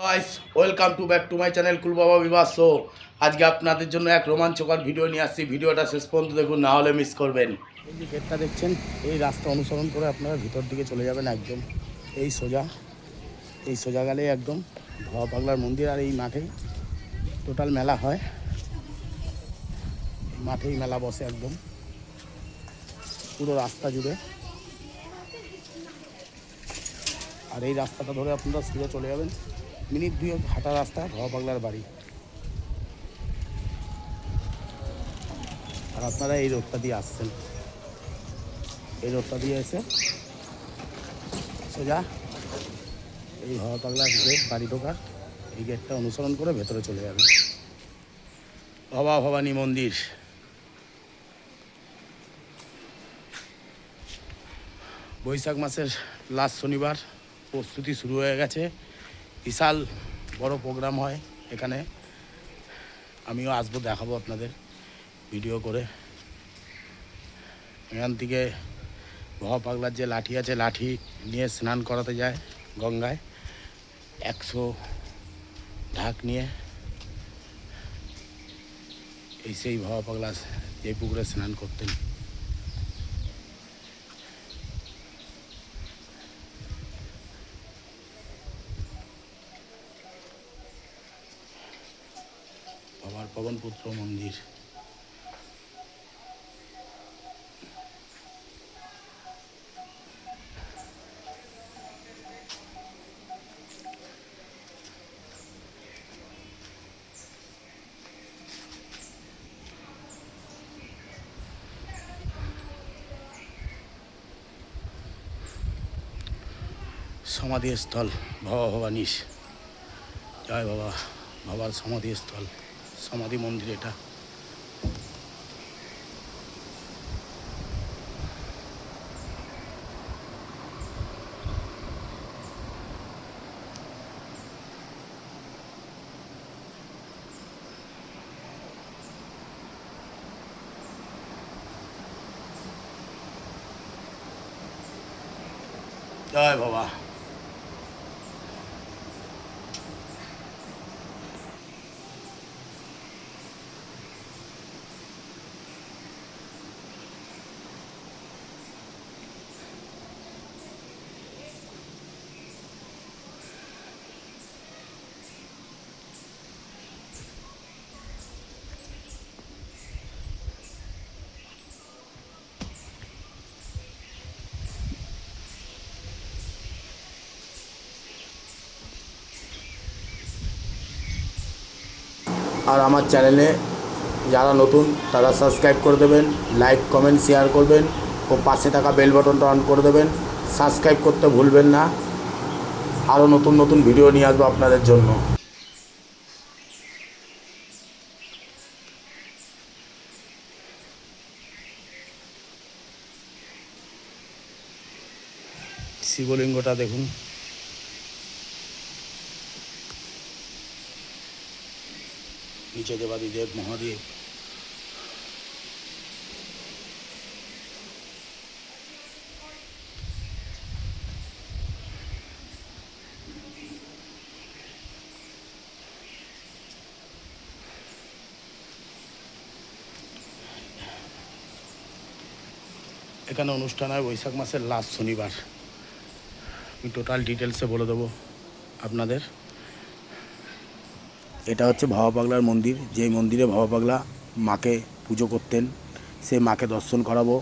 Guys welcome to back to my channel কুলবাবা বিবাহ show. আজকে আপনাদের জন্য এক রোমাঞ্চকর ভিডিও নিয়ে আসছি। ভিডিওটা শেষ পর্যন্ত দেখুন, না হলে মিস করবেন। এই যে গেটটা দেখছেন, এই রাস্তা অনুসরণ করে আপনারা ভিতর দিকে চলে যাবেন। একদম এই সোজা গেলেই একদম ভবা পাগলার মন্দির। আর এই মাঠেই টোটাল মেলা হয়, মাঠেই মেলা বসে একদম পুরো রাস্তা জুড়ে। আর এই রাস্তাটা ধরে আপনারা সোজা চলে যাবেন, মিনিট 2 হাঁটা রাস্তা ভবা পাগলার বাড়ি। আর আপনারা এই রোডটা দিয়ে আসছেন, এই রোডটা দিয়ে এসে সোজা এই ভবা পাগলার গেট, বাড়ি ঢোকার এই গেটটা অনুসরণ করে ভেতরে চলে যাবেন। ভবা ভবানী মন্দির। বৈশাখ মাসের লাস্ট শনিবার, প্রস্তুতি শুরু হয়ে গেছে। বিশাল বড় প্রোগ্রাম হয় এখানে। আমিও আসবো, দেখাবো আপনাদের ভিডিও করে। এখান থেকে ভবা পাগলার যে লাঠি আছে, লাঠি নিয়ে স্নান করাতে যায় গঙ্গায়। 100 ঢাক নিয়ে এই সেই ভবা পাগলা যে পুকুরে স্নান করতেন। বাবার পবনপুত্র মন্দির। সমাধিস্থল ভবা ভবানীশ। জয় বাবা, বাবার সমাধিস্থল, সমাধি মন্দির এটা। জয় বাবা। আর আমার চ্যানেলে যারা নতুন তারা সাবস্ক্রাইব করে দেবেন, লাইক কমেন্ট শেয়ার করবেন ও পাশে থাকা বেল বাটনটা অন করে দেবেন। সাবস্ক্রাইব করতে ভুলবেন না। আরও নতুন নতুন ভিডিও নিয়ে আসবো আপনাদের জন্য। শিবলিঙ্গটা দেখুন, নিচে দেবাদিদেব মহাদেব। এখানে অনুষ্ঠান হয় বৈশাখ মাসের লাস্ট শনিবার। আমি টোটাল ডিটেলসে বলে দেবো আপনাদের। এটা হচ্ছে ভবা পাগলার মন্দির, যেই মন্দিরে ভবা পাগলা মাকে পুজো করতেন, সেই মাকে দর্শন করাবো।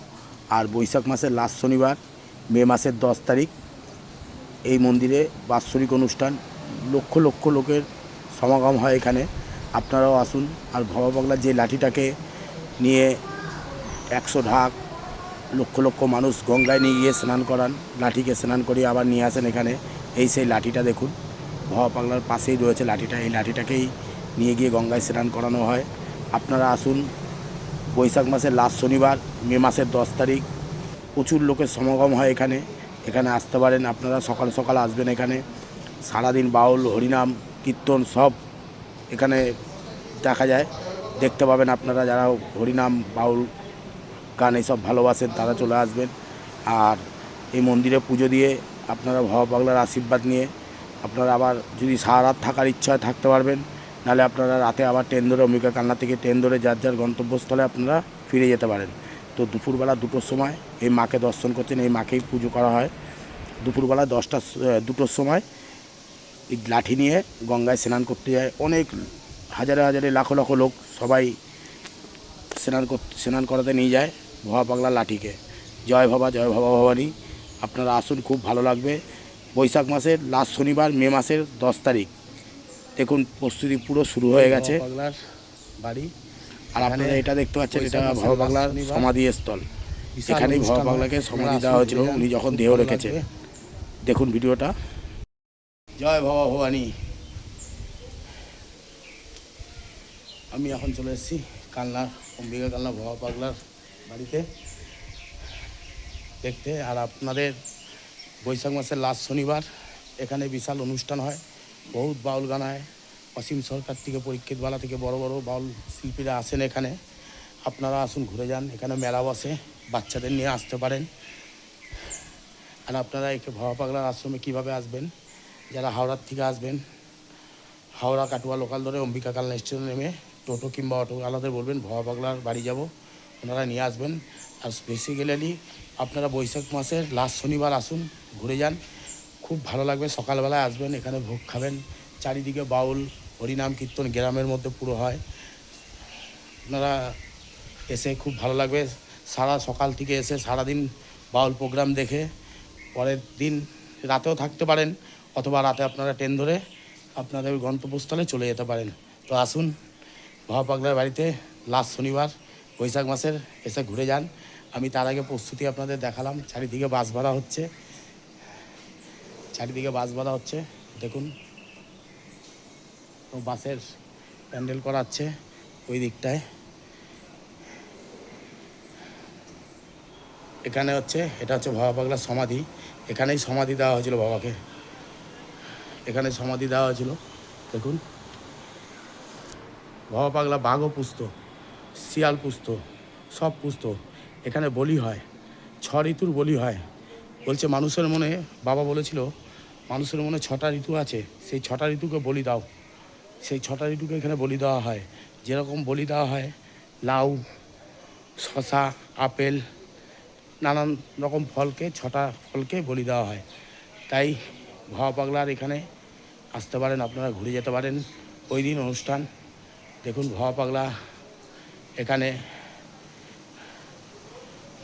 আর বৈশাখ মাসের লাস্ট শনিবার, মে মাসের 10 তারিখ এই মন্দিরে বাৎসরিক অনুষ্ঠান। লক্ষ লক্ষ লোকের সমাগম হয় এখানে, আপনারাও আসুন। আর ভবা পাগলার যে লাঠিটাকে নিয়ে 100 ঢাক লক্ষ লক্ষ মানুষ গঙ্গায় নিয়ে গিয়ে স্নান করান, লাঠিকে স্নান করিয়ে আবার নিয়ে আসেন এখানে। এই সেই লাঠিটা দেখুন, ভবা পাগলার পাশেই রয়েছে লাঠিটা। এই লাঠিটাকেই নিয়ে গিয়ে গঙ্গায় স্নান করানো হয়। আপনারা আসুন, বৈশাখ মাসের লাস্ট শনিবার, মে মাসের 10 তারিখ প্রচুর লোকের সমাগম হয় এখানে। এখানে আসতে পারেন আপনারা, সকাল সকাল আসবেন এখানে। সারাদিন বাউল, হরিনাম, কীর্তন সব এখানে দেখা যায়, দেখতে পাবেন আপনারা। যারা হরিনাম, বাউল গান এইসব ভালোবাসেন তারা চলে আসবেন। আর এই মন্দিরে পুজো দিয়ে আপনারা ভবা পাগলার আশীর্বাদ নিয়ে আপনারা আবার যদি সারা রাত থাকার ইচ্ছা হয় থাকতে পারবেন, নাহলে আপনারা রাতে আবার ট্রেন ধরে অম্বিকা কালনা থেকে ট্রেন ধরে যার যার গন্তব্যস্থলে আপনারা ফিরে যেতে পারেন। তো দুপুরবেলা 2টোর সময় এই মাকে দর্শন করতেন, এই মাকেই পুজো করা হয়। দুপুরবেলা 2টোর সময় এই লাঠি নিয়ে গঙ্গায় স্নান করতে যায় অনেক হাজারে হাজারে লাখো লাখো লোক, সবাই স্নান করাতে নিয়ে যায় ভবা পাগলা লাঠিকে। জয় ভবা ভবানী। আপনারা আসুন, খুব ভালো লাগবে। বৈশাখ মাসের লাস্ট শনিবার, মে মাসের 10 তারিখ। দেখুন প্রস্তুতি পুরো শুরু হয়ে গেছে পাগলার বাড়ি। আর আপনারা এটা দেখতে পাচ্ছেন, এটা ভবা পাগলার সমাধি স্থল। এখানেই ভবা পাগলাকে সমাধি দেওয়া হয়েছিল উনি যখন দেহ রেখেছে। দেখুন ভিডিওটা। জয় ভবা ভবানী। আমি এখন চলে এসেছি কালনার অম্বিকা কালনা ভবা পাগলার বাড়িতে দেখতে। আর আপনাদের বৈশাখ মাসের লাস্ট শনিবার এখানে বিশাল অনুষ্ঠান হয়, বহুত বাউল গান হয়। অসীম সরকার থেকে, পরীক্ষিতবালা থেকে বড় বড় বাউল শিল্পীরা আসেন এখানে। আপনারা আসুন, ঘুরে যান। এখানে মেলা বসে, বাচ্চাদের নিয়ে আসতে পারেন। আর আপনারা একে ভবা পাগলার আশ্রমে কীভাবে আসবেন, যারা হাওড়ার থেকে আসবেন, হাওড়া কাটুয়া লোকাল ধরে অম্বিকা কালনা স্টেশনে নেমে টোটো কিংবা অটোওয়ালাদের বলবেন ভবা পাগলার বাড়ি যাব, ওনারা নিয়ে আসবেন। আর বেসিক্যালি আপনারা বৈশাখ মাসের লাস্ট শনিবার আসুন, ঘুরে যান, খুব ভালো লাগবে। সকালবেলায় আসবেন, এখানে ভোগ খাবেন। চারিদিকে বাউল হরিনাম কীর্তন গ্রামের মধ্যে পুরো হয়। আপনারা এসে খুব ভালো লাগবে। সারা সকাল থেকে এসে সারাদিন বাউল প্রোগ্রাম দেখে পরের দিন রাতেও থাকতে পারেন, অথবা রাতে আপনারা ট্রেন ধরে আপনাদের গন্তব্যস্থলে চলে যেতে পারেন। তো আসুন ভবা পাগলার বাড়িতে লাস্ট শনিবার বৈশাখ মাসের, এসে ঘুরে যান। আমি তার আগে প্রস্তুতি আপনাদের দেখালাম। চারিদিকে বাস ভাড়া হচ্ছে, চারিদিকে বাস ভাড়া হচ্ছে। দেখুন বাসের প্যান্ডেল করাচ্ছে ওই দিকটায়। এখানে হচ্ছে, এটা হচ্ছে ভবা পাগলার সমাধি। এখানেই সমাধি দেওয়া হয়েছিল বাবাকে, এখানে সমাধি দেওয়া হয়েছিল। দেখুন ভবা পাগলা বাঘও পুষত, শিয়াল পুষত, সব পুষত। এখানে বলি হয়, 6 ঋতুর বলি হয়। বলছে মানুষের মনে, বাবা বলেছিল মানুষের মনে 6টা ঋতু আছে, সেই 6টা ঋতুকে বলি দাও। সেই 6টা ঋতুকে এখানে বলি দেওয়া হয়। যেরকম বলি দেওয়া হয় লাউ, শশা, আপেল, নানান রকম ফলকে, 6টা ফলকে বলি দেওয়া হয়। তাই ভবা পাগলার এখানে আসতে পারেন, আপনারা ঘুরে যেতে পারেন ওই দিন অনুষ্ঠান। দেখুন ভবা পাগলা এখানে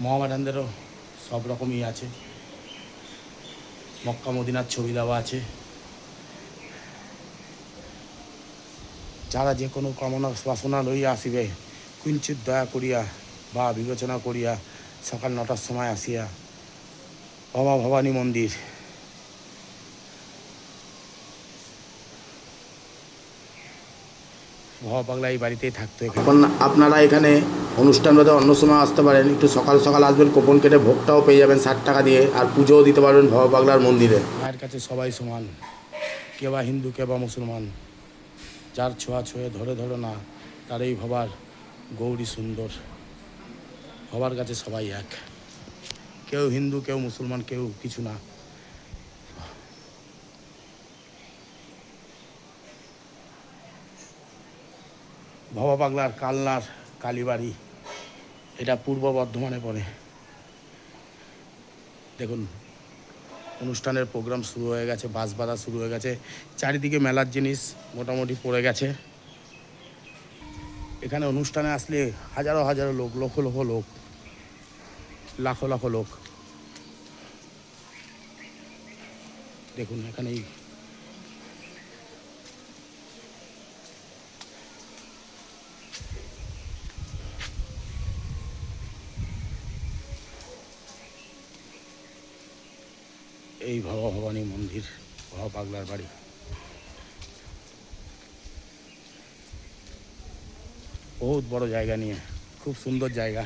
মহামেডানদেরও সব রকমই আছে, মক্কা মদিনার ছবি দেওয়া আছে। যারা যে কোনো কামনা বাসনা লইয়া আসিবে, কিঞ্চিত দয়া করিয়া বা বিবেচনা করিয়া সকাল 9টার সময় আসিয়া ভবা ভবানী মন্দির। ভবা পাগলা এই বাড়িতেই থাকতো। আপনারা এখানে অনুষ্ঠান বাদে অন্য সময় আসতে পারেন, একটু সকাল সকাল আসবেন, কুপন কেটে ভোগটাও পেয়ে যাবেন 60 টাকা দিয়ে, আর পুজোও দিতে পারবেন ভবা পাগলার মন্দিরে। মায়ের কাছে সবাই সমান, কে বা হিন্দু কে বা মুসলমান, যার ছোঁয়া ছুঁয়ে ধরে ধরো না, তার এই ভবার গৌরী সুন্দর। ভবার কাছে সবাই এক, কেউ হিন্দু কেউ মুসলমান কেউ কিছু না। ভবা পাগলার কালনার কালীবাড়ি, এটা পূর্ব বর্ধমানে পড়ে। দেখুন অনুষ্ঠানের প্রোগ্রাম শুরু হয়ে গেছে, বাস বাঁধা শুরু হয়ে গেছে। চারিদিকে মেলার জিনিস মোটামুটি পড়ে গেছে। এখানে অনুষ্ঠানে আসলে হাজারো হাজারো লোক, লক্ষ লক্ষ লোক, লাখো লাখো লোক। দেখুন এখানেই এই ভবা ভবানী মন্দির, ভবা পাগলার বাড়ি। বহুত বড় জায়গা নিয়ে, খুব সুন্দর জায়গা।